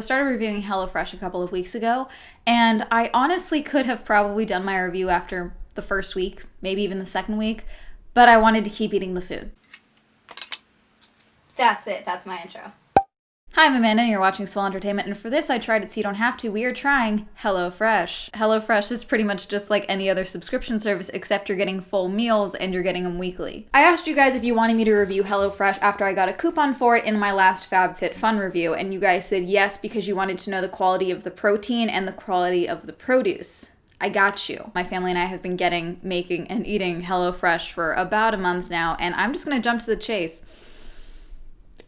I started reviewing HelloFresh a couple of weeks ago, and I honestly could have probably done my review after the first week, maybe even the second week, but I wanted to keep eating the food. That's it. That's my intro. Hi, I'm Amanda, and you're watching Swell Entertainment, and for this I tried it so you don't have to. We are trying HelloFresh. HelloFresh is pretty much just like any other subscription service, except you're getting full meals and you're getting them weekly. I asked you guys if you wanted me to review HelloFresh after I got a coupon for it in my last FabFitFun review, and you guys said yes because you wanted to know the quality of the protein and the quality of the produce. I got you. My family and I have been making, and eating HelloFresh for about a month now, and I'm just gonna jump to the chase.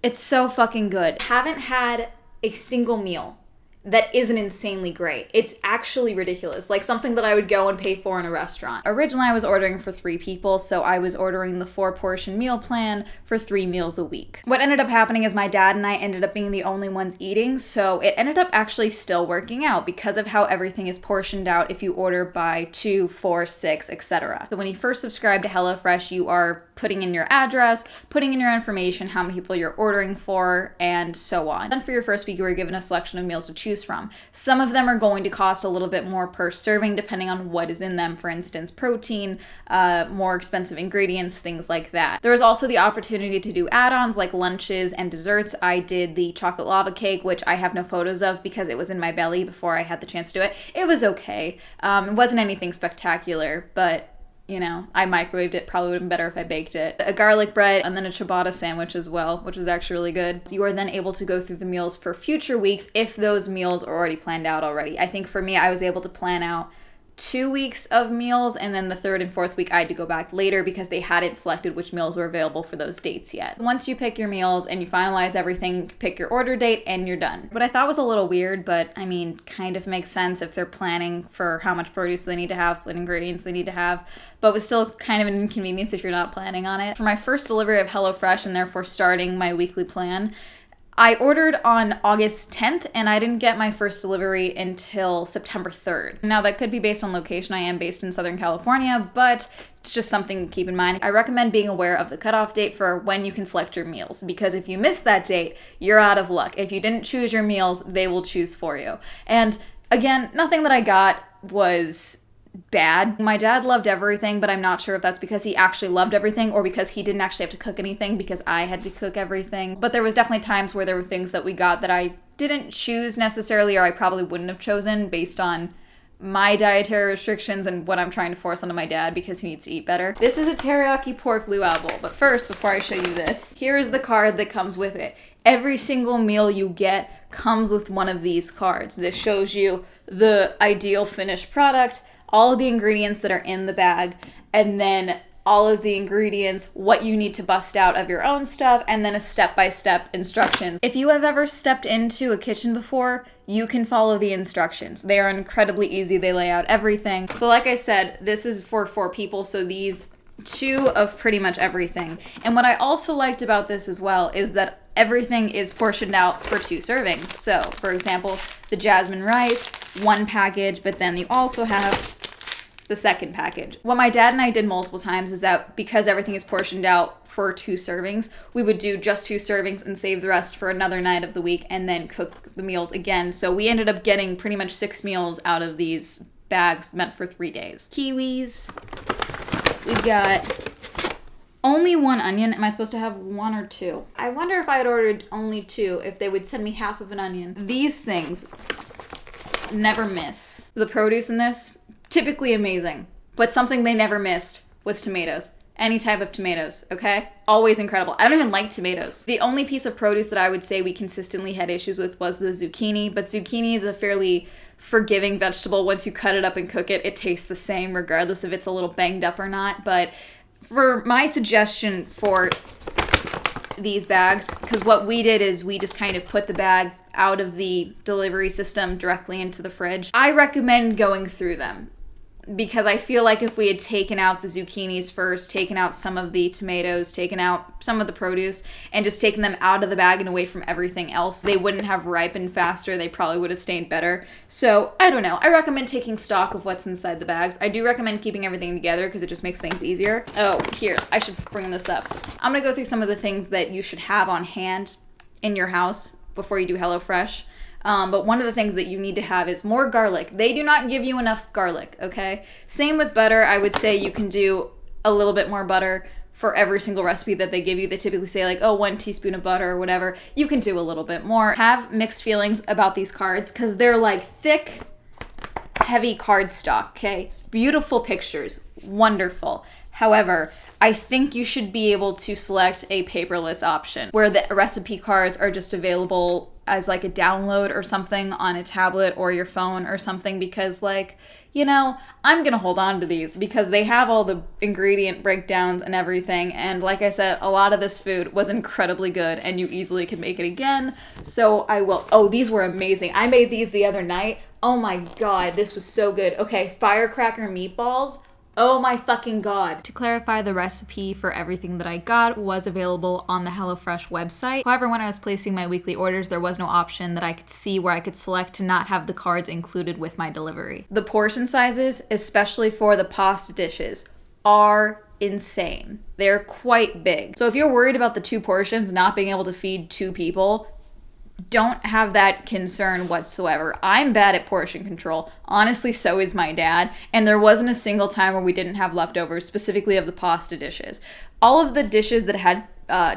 It's so fucking good. Haven't had a single meal that isn't insanely great. It's actually ridiculous. Like something that I would go and pay for in a restaurant. Originally, I was ordering for 3 people, so I was ordering the 4-portion meal plan for 3 meals a week. What ended up happening is my dad and I ended up being the only ones eating, so it ended up actually still working out because of how everything is portioned out if you order by 2, 4, 6, etc. So when you first subscribe to HelloFresh, you are putting in your address, putting in your information, how many people you're ordering for, and so on. Then for your first week, you were given a selection of meals to choose from. Some of them are going to cost a little bit more per serving depending on what is in them. For instance, protein, more expensive ingredients, things like that. There was also the opportunity to do add-ons like lunches and desserts. I did the chocolate lava cake, which I have no photos of because it was in my belly before I had the chance to do it. It was okay. It wasn't anything spectacular, but you know, I microwaved it. Probably would have been better if I baked it. A garlic bread and then a ciabatta sandwich as well, which was actually really good. So you are then able to go through the meals for future weeks if those meals are already planned out already. I think for me, I was able to plan out 2 weeks of meals, and then the 3rd and 4th week I had to go back later because they hadn't selected which meals were available for those dates yet. Once you pick your meals and you finalize everything, pick your order date and you're done. What I thought was a little weird, but I mean, kind of makes sense if they're planning for how much produce they need to have, what ingredients they need to have, but was still kind of an inconvenience if you're not planning on it. For my first delivery of HelloFresh and therefore starting my weekly plan, I ordered on August 10th and I didn't get my first delivery until September 3rd. Now that could be based on location. I am based in Southern California, but it's just something to keep in mind. I recommend being aware of the cutoff date for when you can select your meals, because if you miss that date, you're out of luck. If you didn't choose your meals, they will choose for you. And again, nothing that I got was bad. My dad loved everything, but I'm not sure if that's because he actually loved everything or because he didn't actually have to cook anything because I had to cook everything. But there was definitely times where there were things that we got that I didn't choose necessarily, or I probably wouldn't have chosen based on my dietary restrictions and what I'm trying to force onto my dad because he needs to eat better. This is a teriyaki pork luau bowl, but first, before I show you this, here is the card that comes with it. Every single meal you get comes with one of these cards. This shows you the ideal finished product, all of the ingredients that are in the bag, and then all of the ingredients, what you need to bust out of your own stuff, and then a step-by-step instructions. If you have ever stepped into a kitchen before, you can follow the instructions. They are incredibly easy. They lay out everything. So like I said, this is for 4 people, so these 2 of pretty much everything. And what I also liked about this as well is that everything is portioned out for 2 servings. So, for example, the jasmine rice, 1 package, but then you also have the 2nd package. What my dad and I did multiple times is that because everything is portioned out for 2 servings, we would do just 2 servings and save the rest for another night of the week and then cook the meals again. So we ended up getting pretty much 6 meals out of these bags meant for 3 days. Kiwis. We've got only 1 onion. Am I supposed to have 1 or 2? I wonder if I had ordered only 2, if they would send me half of an onion. These things never miss. The produce in this, typically amazing, but something they never missed was tomatoes. Any type of tomatoes, okay? Always incredible. I don't even like tomatoes. The only piece of produce that I would say we consistently had issues with was the zucchini, but zucchini is a fairly forgiving vegetable. Once you cut it up and cook it, it tastes the same regardless if it's a little banged up or not. But for my suggestion for these bags, because what we did is we just kind of put the bag out of the delivery system directly into the fridge. I recommend going through them, because I feel like if we had taken out the zucchinis first, taken out some of the tomatoes, taken out some of the produce, and just taken them out of the bag and away from everything else, they wouldn't have ripened faster. They probably would have stayed better. So, I don't know. I recommend taking stock of what's inside the bags. I do recommend keeping everything together because it just makes things easier. Oh, here. I should bring this up. I'm going to go through some of the things that you should have on hand in your house before you do HelloFresh. But one of the things that you need to have is more garlic. They do not give you enough garlic, okay? Same with butter. I would say you can do a little bit more butter for every single recipe that they give you. They typically say like, oh, 1 teaspoon of butter or whatever. You can do a little bit more. Have mixed feelings about these cards because they're like thick, heavy cardstock, okay? Beautiful pictures, wonderful. However, I think you should be able to select a paperless option where the recipe cards are just available as like a download or something on a tablet or your phone or something, because like, you know, I'm gonna hold on to these because they have all the ingredient breakdowns and everything. And like I said, a lot of this food was incredibly good and you easily could make it again. So I will. Oh, these were amazing. I made these the other night. Oh my God, this was so good. Okay, firecracker meatballs. Oh my fucking God. To clarify, the recipe for everything that I got was available on the HelloFresh website. However, when I was placing my weekly orders, there was no option that I could see where I could select to not have the cards included with my delivery. The portion sizes, especially for the pasta dishes, are insane. They're quite big. So if you're worried about the 2 portions not being able to feed 2 people, don't have that concern whatsoever. I'm bad at portion control. Honestly, so is my dad. And there wasn't a single time where we didn't have leftovers, specifically of the pasta dishes. All of the dishes that had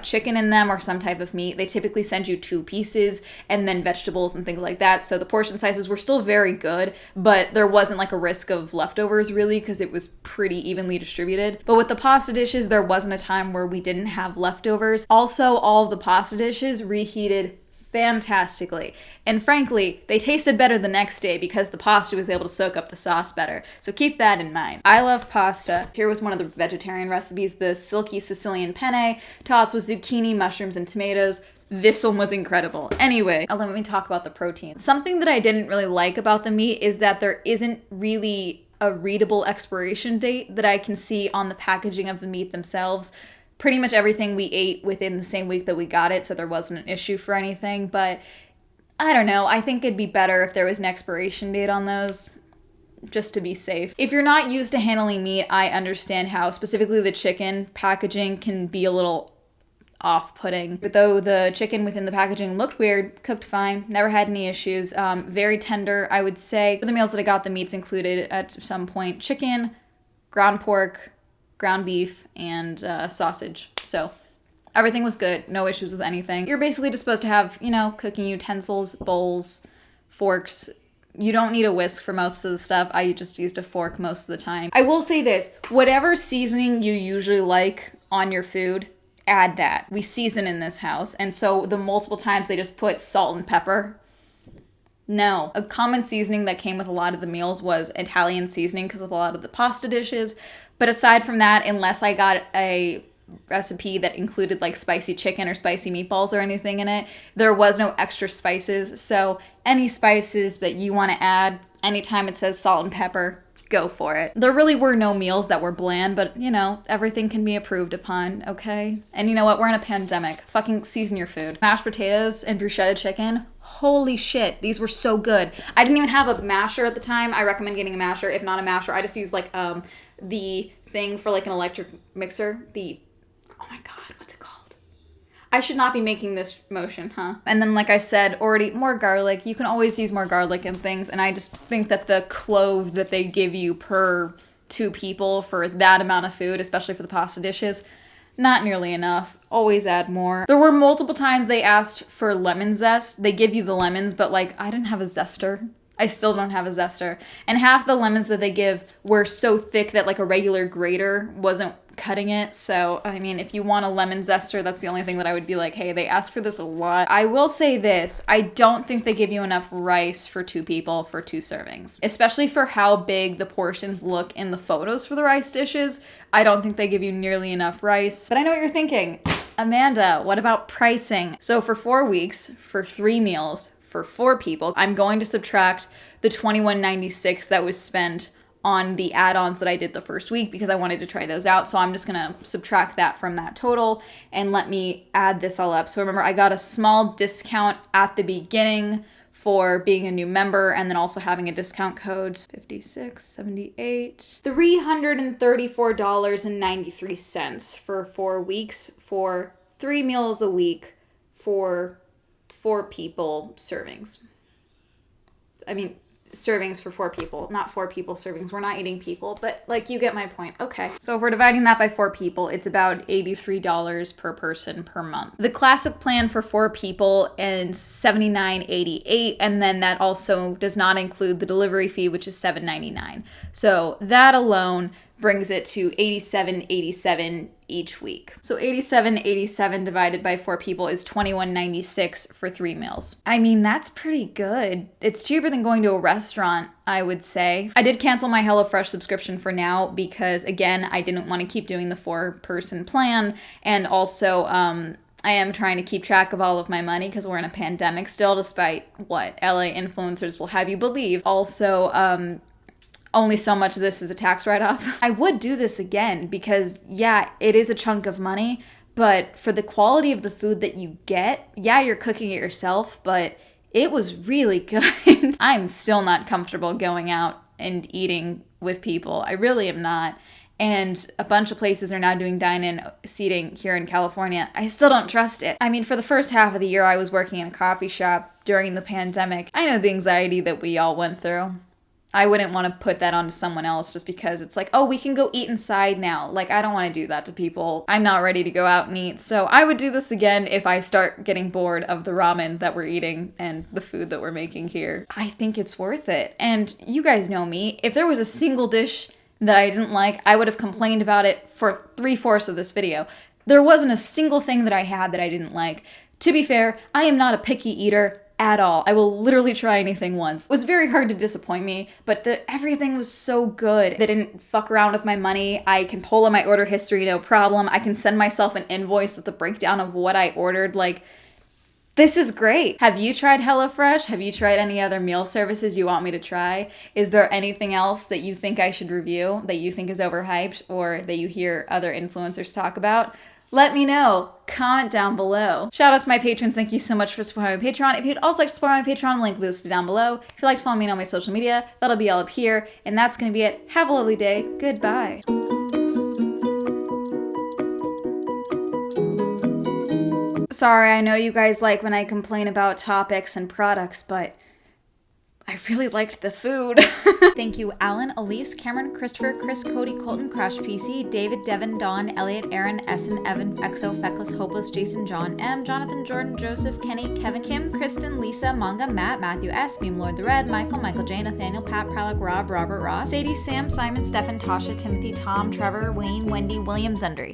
chicken in them or some type of meat, they typically send you 2 pieces and then vegetables and things like that. So the portion sizes were still very good, but there wasn't like a risk of leftovers really because it was pretty evenly distributed. But with the pasta dishes, there wasn't a time where we didn't have leftovers. Also, all of the pasta dishes reheated fantastically. And frankly, they tasted better the next day because the pasta was able to soak up the sauce better. So keep that in mind. I love pasta. Here was one of the vegetarian recipes, the silky Sicilian penne, tossed with zucchini, mushrooms, and tomatoes. This one was incredible. Anyway, let me talk about the protein. Something that I didn't really like about the meat is that there isn't really a readable expiration date that I can see on the packaging of the meat themselves. Pretty much everything we ate within the same week that we got it, so there wasn't an issue for anything. But I don't know. I think it'd be better if there was an expiration date on those, just to be safe. If you're not used to handling meat, I understand how specifically the chicken packaging can be a little off-putting. But though the chicken within the packaging looked weird, cooked fine, never had any issues. Very tender, I would say. For the meals that I got, the meats included at some point chicken, ground pork, ground beef, and sausage. So everything was good. No issues with anything. You're basically just supposed to have, you know, cooking utensils, bowls, forks. You don't need a whisk for most of the stuff. I just used a fork most of the time. I will say this, whatever seasoning you usually like on your food, add that. We season in this house, and so the multiple times they just put salt and pepper. No. A common seasoning that came with a lot of the meals was Italian seasoning because of a lot of the pasta dishes. But aside from that, unless I got a recipe that included like spicy chicken or spicy meatballs or anything in it, there was no extra spices. So any spices that you want to add, anytime it says salt and pepper, go for it. There really were no meals that were bland, but you know, everything can be improved upon, okay? And you know what? We're in a pandemic. Fucking season your food. Mashed potatoes and bruschetta chicken. Holy shit, these were so good. I didn't even have a masher at the time. I recommend getting a masher. If not a masher, I just use like the thing for like an electric mixer. Oh my God, what's it called? I should not be making this motion, huh? And then like I said, already more garlic. You can always use more garlic and things. And I just think that the clove that they give you per 2 people for that amount of food, especially for the pasta dishes, not nearly enough. Always add more. There were multiple times they asked for lemon zest. They give you the lemons, but like I didn't have a zester. I still don't have a zester. And half the lemons that they give were so thick that like a regular grater wasn't cutting it. So, I mean, if you want a lemon zester, that's the only thing that I would be like, hey, they ask for this a lot. I will say this, I don't think they give you enough rice for 2 people for 2 servings. Especially for how big the portions look in the photos for the rice dishes. I don't think they give you nearly enough rice. But I know what you're thinking. Amanda, what about pricing? So for 4 weeks, for 3 meals, for 4 people, I'm going to subtract the $21.96 that was spent on the add-ons that I did the first week because I wanted to try those out. So I'm just gonna subtract that from that total and let me add this all up. So remember, I got a small discount at the beginning for being a new member and then also having a discount code. $56.78. $334.93 for 4 weeks for 3 meals a week for 4 people servings. servings for 4 people, not 4 people servings. We're not eating people, but like you get my point. Okay. So if we're dividing that by 4 people, it's about $83 per person per month. The classic plan for 4 people is $79.88, and then that also does not include the delivery fee, which is $7.99. So that alone brings it to $87.87 each week. So $87.87 divided by 4 people is $21.96 for 3 meals. I mean, that's pretty good. It's cheaper than going to a restaurant, I would say. I did cancel my HelloFresh subscription for now because, again, I didn't want to keep doing the 4-person plan, and also I am trying to keep track of all of my money because we're in a pandemic still, despite what LA influencers will have you believe. Also, only so much of this is a tax write-off. I would do this again because, yeah, it is a chunk of money, but for the quality of the food that you get, yeah, you're cooking it yourself, but it was really good. I'm still not comfortable going out and eating with people. I really am not. And a bunch of places are now doing dine-in seating here in California. I still don't trust it. I mean, for the first half of the year, I was working in a coffee shop during the pandemic. I know the anxiety that we all went through. I wouldn't want to put that onto someone else just because it's like, oh, we can go eat inside now. Like, I don't want to do that to people. I'm not ready to go out and eat. So I would do this again if I start getting bored of the ramen that we're eating and the food that we're making here. I think it's worth it. And you guys know me. If there was a single dish that I didn't like, I would have complained about it for 3/4 of this video. There wasn't a single thing that I had that I didn't like. To be fair, I am not a picky eater at all. I will literally try anything once. It was very hard to disappoint me, but everything was so good. They didn't fuck around with my money. I can pull up my order history, no problem. I can send myself an invoice with a breakdown of what I ordered. Like, this is great. Have you tried HelloFresh? Have you tried any other meal services you want me to try? Is there anything else that you think I should review, that you think is overhyped, or that you hear other influencers talk about? Let me know. Comment down below. Shout out to my patrons. Thank you so much for supporting my Patreon. If you'd also like to support my Patreon, link will be listed down below. If you'd like to follow me on my social media, that'll be all up here. And that's going to be it. Have a lovely day. Goodbye. Sorry, I know you guys like when I complain about topics and products, but I really liked the food. Thank you, Alan, Elise, Cameron, Christopher, Chris, Cody, Colton, Crash PC, David, Devin, Dawn, Elliot, Aaron, Essen, Evan, Exo, Feckless, Hopeless, Jason, John, M, Jonathan, Jordan, Joseph, Kenny, Kevin, Kim, Kristen, Lisa, Manga, Matt, Matthew S, Meme Lord the Red, Michael J, Nathaniel, Pat, Pralek, Rob, Robert, Ross, Sadie, Sam, Simon, Stefan, Tasha, Timothy, Tom, Trevor, Wayne, Wendy, William, Zundry.